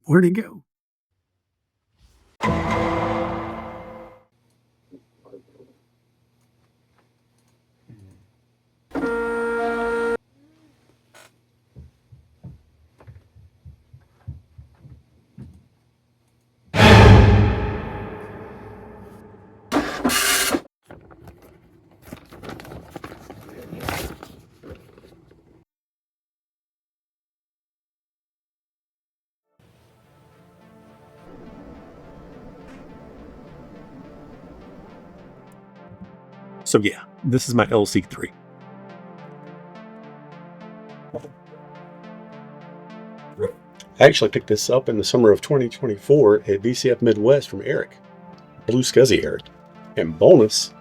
Where'd he go? So yeah, this is my LC3. I actually picked this up in the summer of 2024 at VCF Midwest from Eric, BlueSCSI Eric. And bonus,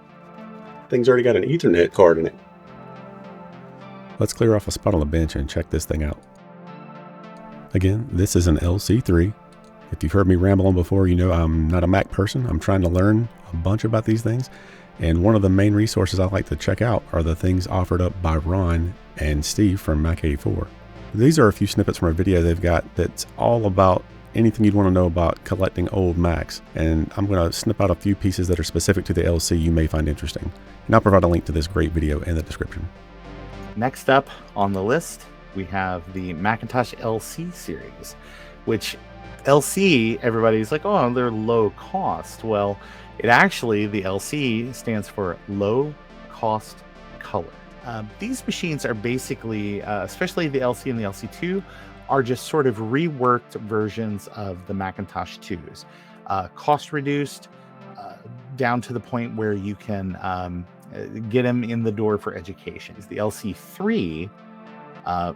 thing's already got an Ethernet card in it. Let's clear off a spot on the bench and check this thing out. Again, this is an LC3. If you've heard me ramble on before, you know I'm not a Mac person. I'm trying to learn a bunch about these things. And one of the main resources I like to check out are the things offered up by Ron and Steve from Mac84. These are a few snippets from a video they've got that's all about anything you'd want to know about collecting old Macs. And I'm going to snip out a few pieces that are specific to the LC you may find interesting. And I'll provide a link to this great video in the description. Next up on the list, we have the Macintosh LC series, which LC, everybody's like, oh, they're low cost. Well, it actually, the LC stands for low cost color. These machines are basically, especially the LC and the LC2, are just sort of reworked versions of the Macintosh 2s. Cost reduced down to the point where you can get them in the door for education. The LC3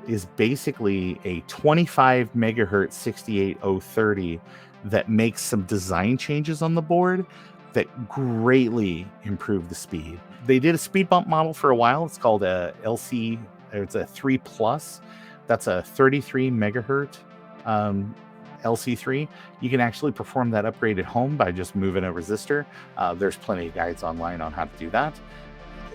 is basically a 25 megahertz 68030 that makes some design changes on the board that greatly improve the speed. They did a speed bump model for a while. It's called a LC, it's a 3 Plus. That's a 33 megahertz LC3. You can actually perform that upgrade at home by just moving a resistor. There's plenty of guides online on how to do that.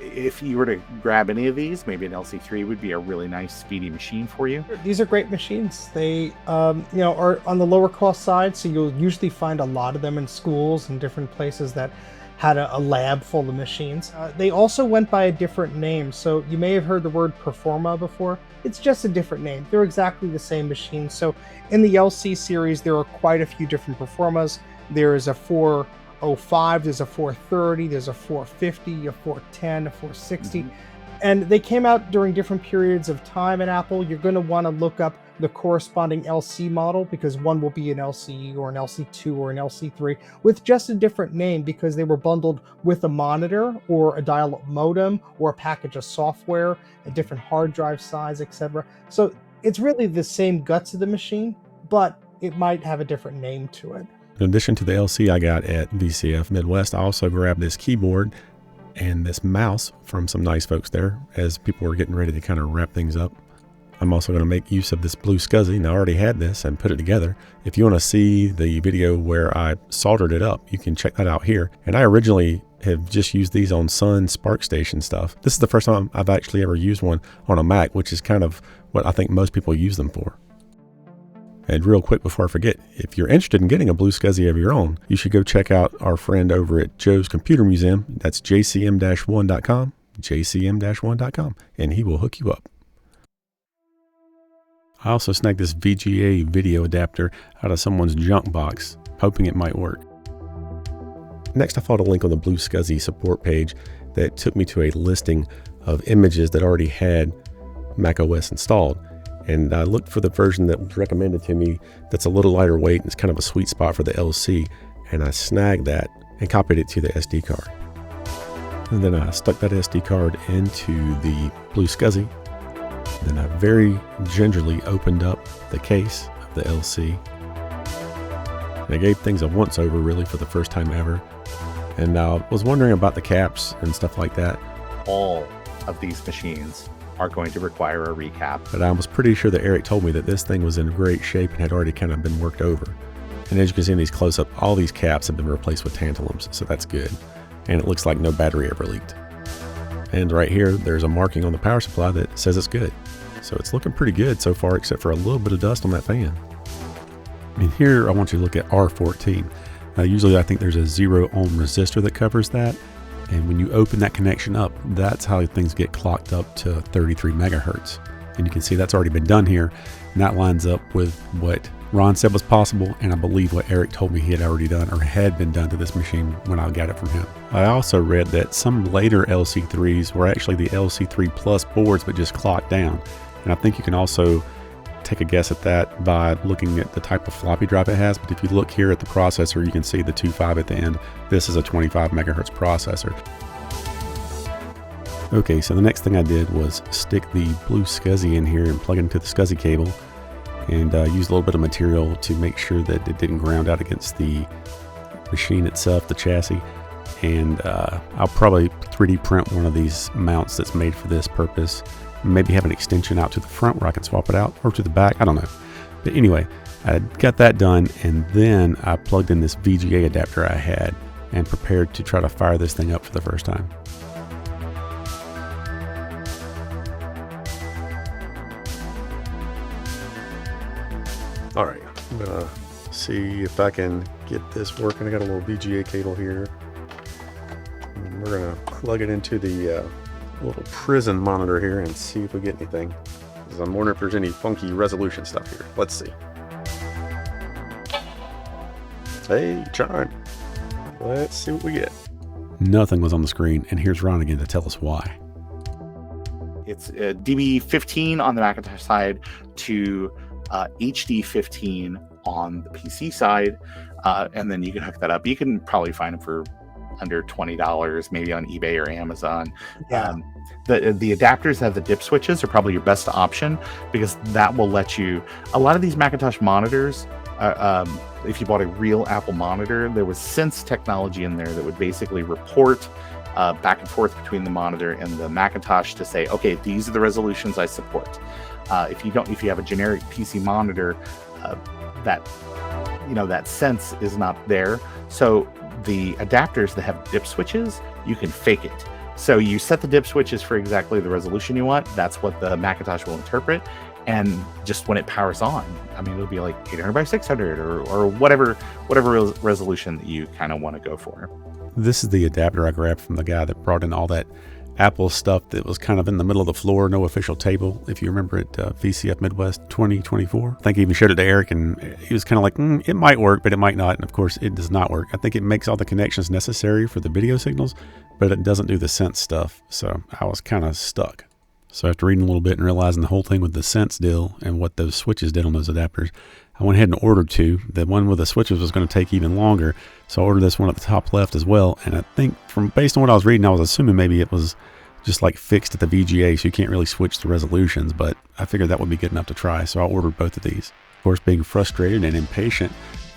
If you were to grab any of these, maybe an LC3 would be a really nice speedy machine for you. These are great machines. They are on the lower cost side, so you'll usually find a lot of them in schools and different places that had a lab full of machines. They also went by a different name, so you may have heard the word Performa before. It's just a different name. They're exactly the same machine. So in the LC series, there are quite a few different Performas. There is a 405, there's a 430, there's a 450, a 410, a 460. And they came out during different periods of time at Apple. You're going to want to look up the corresponding LC model, because one will be an LCE or an LC2 or an LC3 with just a different name, because they were bundled with a monitor or a dial-up modem or a package of software, a different hard drive size, etc. So it's really the same guts of the machine, but it might have a different name to it. In addition to the LC I got at VCF Midwest, I also grabbed this keyboard and this mouse from some nice folks there as people were getting ready to kind of wrap things up. I'm also going to make use of this BlueSCSI, and I already had this and put it together. If you want to see the video where I soldered it up, you can check that out here. And I originally have just used these on Sun SparkStation stuff. This is the first time I've actually ever used one on a Mac, which is kind of what I think most people use them for. And real quick before I forget, if you're interested in getting a BlueSCSI of your own, you should go check out our friend over at Joe's Computer Museum. That's jcm-1.com, jcm-1.com, and he will hook you up. I also snagged this VGA video adapter out of someone's junk box, hoping it might work. Next, I found a link on the BlueSCSI support page that took me to a listing of images that already had macOS installed. And I looked for the version that was recommended to me that's a little lighter weight and it's kind of a sweet spot for the LC. And I snagged that and copied it to the SD card. And then I stuck that SD card into the BlueSCSI. Then I very gingerly opened up the case of the LC. And I gave things a once over really for the first time ever. And I was wondering about the caps and stuff like that. All of these machines are going to require a recap. But I was pretty sure that Eric told me that this thing was in great shape and had already kind of been worked over. And as you can see in these close-up, all these caps have been replaced with tantalums, so that's good. And it looks like no battery ever leaked. And right here, there's a marking on the power supply that says it's good. So it's looking pretty good so far, except for a little bit of dust on that fan. And here I want you to look at R14. Usually I think there's a 0 ohm resistor that covers that. And when you open that connection up, that's how things get clocked up to 33 megahertz. And you can see that's already been done here. And that lines up with what Ron said was possible, and I believe what Eric told me he had already done or had been done to this machine when I got it from him. I also read that some later LC3s were actually the LC3 Plus boards, but just clocked down. And I think you can also take a guess at that by looking at the type of floppy drive it has. But if you look here at the processor, you can see the 2.5 at the end. This is a 25 megahertz processor. Okay, so the next thing I did was stick the BlueSCSI in here and plug it into the SCSI cable, and use a little bit of material to make sure that it didn't ground out against the machine itself, the chassis. And I'll probably 3D print one of these mounts that's made for this purpose. Maybe have an extension out to the front where I can swap it out, or to the back, I don't know. But anyway, I got that done, and then I plugged in this VGA adapter I had and prepared to try to fire this thing up for the first time. All right, I'm gonna see if I can get this working. I got a little VGA cable here. And we're gonna plug it into the little prison monitor here and see if we get anything. 'Cause I'm wondering if there's any funky resolution stuff here. Let's see. Hey, John. Let's see what we get. Nothing was on the screen, and here's Ron again to tell us why. It's DB15 on the Macintosh side to HD15 on the PC side, and then you can hook that up. You can probably find them for under $20, maybe on eBay or Amazon. Yeah. The adapters that have the dip switches are probably your best option, because that will let you. A lot of these Macintosh monitors, if you bought a real Apple monitor, there was Sense technology in there that would basically report back and forth between the monitor and the Macintosh to say, okay, these are the resolutions I support. If you have a generic PC monitor, that Sense is not there. So the adapters that have dip switches, you can fake it. So you set the dip switches for exactly the resolution you want. That's what the Macintosh will interpret. And just when it powers on, I mean, it'll be like 800 by 600 or whatever resolution that you kind of want to go for. This is the adapter I grabbed from the guy that brought in all that Apple stuff that was kind of in the middle of the floor, no official table. If you remember at VCF Midwest 2024, I think he even showed it to Eric, and he was kind of like, it might work, but it might not. And of course, it does not work. I think it makes all the connections necessary for the video signals, but it doesn't do the Sense stuff. So I was kind of stuck. So after reading a little bit and realizing the whole thing with the Sense deal and what those switches did on those adapters, I went ahead and ordered two. The one with the switches was going to take even longer, so I ordered this one at the top left as well. And I think based on what I was reading, I was assuming maybe it was just like fixed at the VGA, so you can't really switch the resolutions, but I figured that would be good enough to try, so I ordered both of these. Of course, being frustrated and impatient,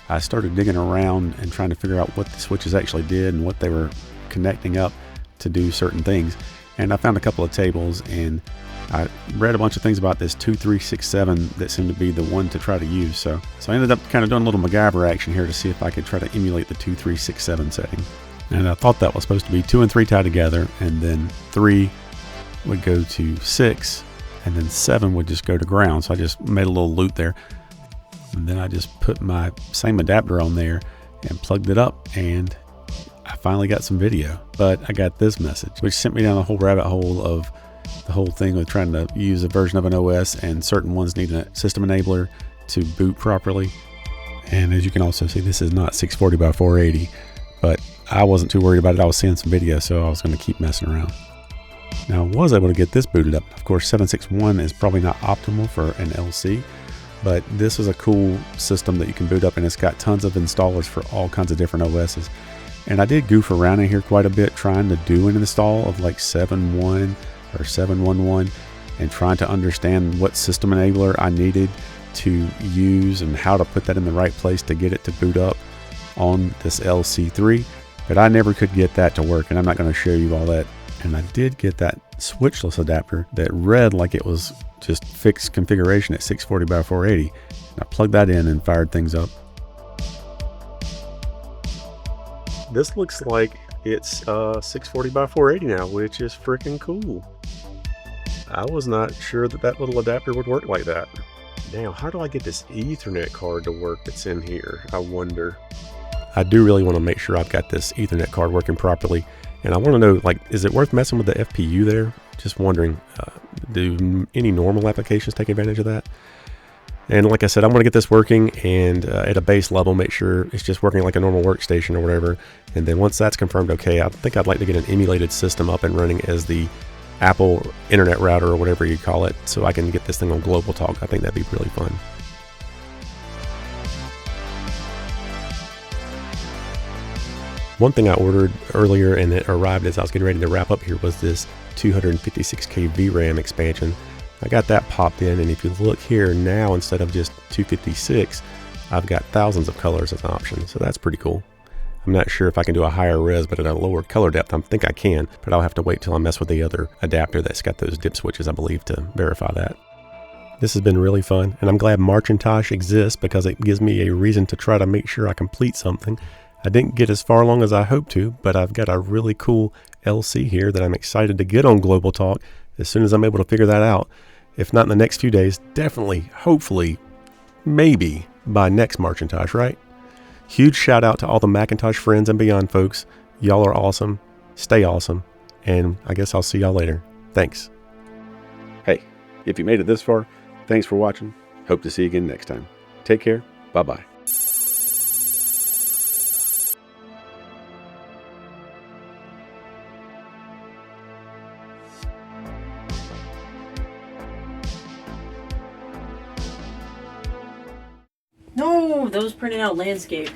I started digging around and trying to figure out what the switches actually did and what they were connecting up to do certain things. And I found a couple of tables, and I read a bunch of things about this 2367 that seemed to be the one to try to use. So I ended up kind of doing a little MacGyver action here to see if I could try to emulate the 2367 setting. And I thought that was supposed to be 2 and 3 tied together, and then 3 would go to 6, and then 7 would just go to ground. So I just made a little loop there. And then I just put my same adapter on there and plugged it up, and I finally got some video. But I got this message, which sent me down the whole rabbit hole of the whole thing with trying to use a version of an OS, and certain ones need a system enabler to boot properly. And as you can also see, this is not 640 by 480, but I wasn't too worried about it. I was seeing some video, so I was going to keep messing around. Now, I was able to get this booted up. Of course, 761 is probably not optimal for an LC, but this is a cool system that you can boot up, and it's got tons of installers for all kinds of different OSs. And I did goof around in here quite a bit trying to do an install of like 7.1 or 7.11 and trying to understand what system enabler I needed to use and how to put that in the right place to get it to boot up on this LC3. But I never could get that to work, and I'm not going to show you all that. And I did get that switchless adapter that read like it was just fixed configuration at 640 by 480. And I plugged that in and fired things up. This looks like it's 640 by 480 now, which is freaking cool. I was not sure that little adapter would work like that. Now, how do I get this Ethernet card to work that's in here? I wonder. I do really want to make sure I've got this Ethernet card working properly. And I want to know, like, is it worth messing with the FPU there? Just wondering, do any normal applications take advantage of that? And like I said, I'm going to get this working and at a base level, make sure it's just working like a normal workstation or whatever. And then once that's confirmed okay, I think I'd like to get an emulated system up and running as the Apple internet router or whatever you call it, so I can get this thing on Global Talk. I think that'd be really fun. One thing I ordered earlier and it arrived as I was getting ready to wrap up here was this 256K VRAM expansion. I got that popped in, and if you look here now, instead of just 256, I've got thousands of colors as an option, so that's pretty cool. I'm not sure if I can do a higher res, but at a lower color depth, I think I can, but I'll have to wait till I mess with the other adapter that's got those dip switches, I believe, to verify that. This has been really fun, and I'm glad Macintosh exists because it gives me a reason to try to make sure I complete something. I didn't get as far along as I hoped to, but I've got a really cool LC here that I'm excited to get on Global Talk as soon as I'm able to figure that out. If not in the next few days, definitely, hopefully, maybe by next Macintosh, right? Huge shout out to all the Macintosh friends and beyond folks. Y'all are awesome. Stay awesome. And I guess I'll see y'all later. Thanks. Hey, if you made it this far, thanks for watching. Hope to see you again next time. Take care. Bye-bye. No, that was printing out landscape.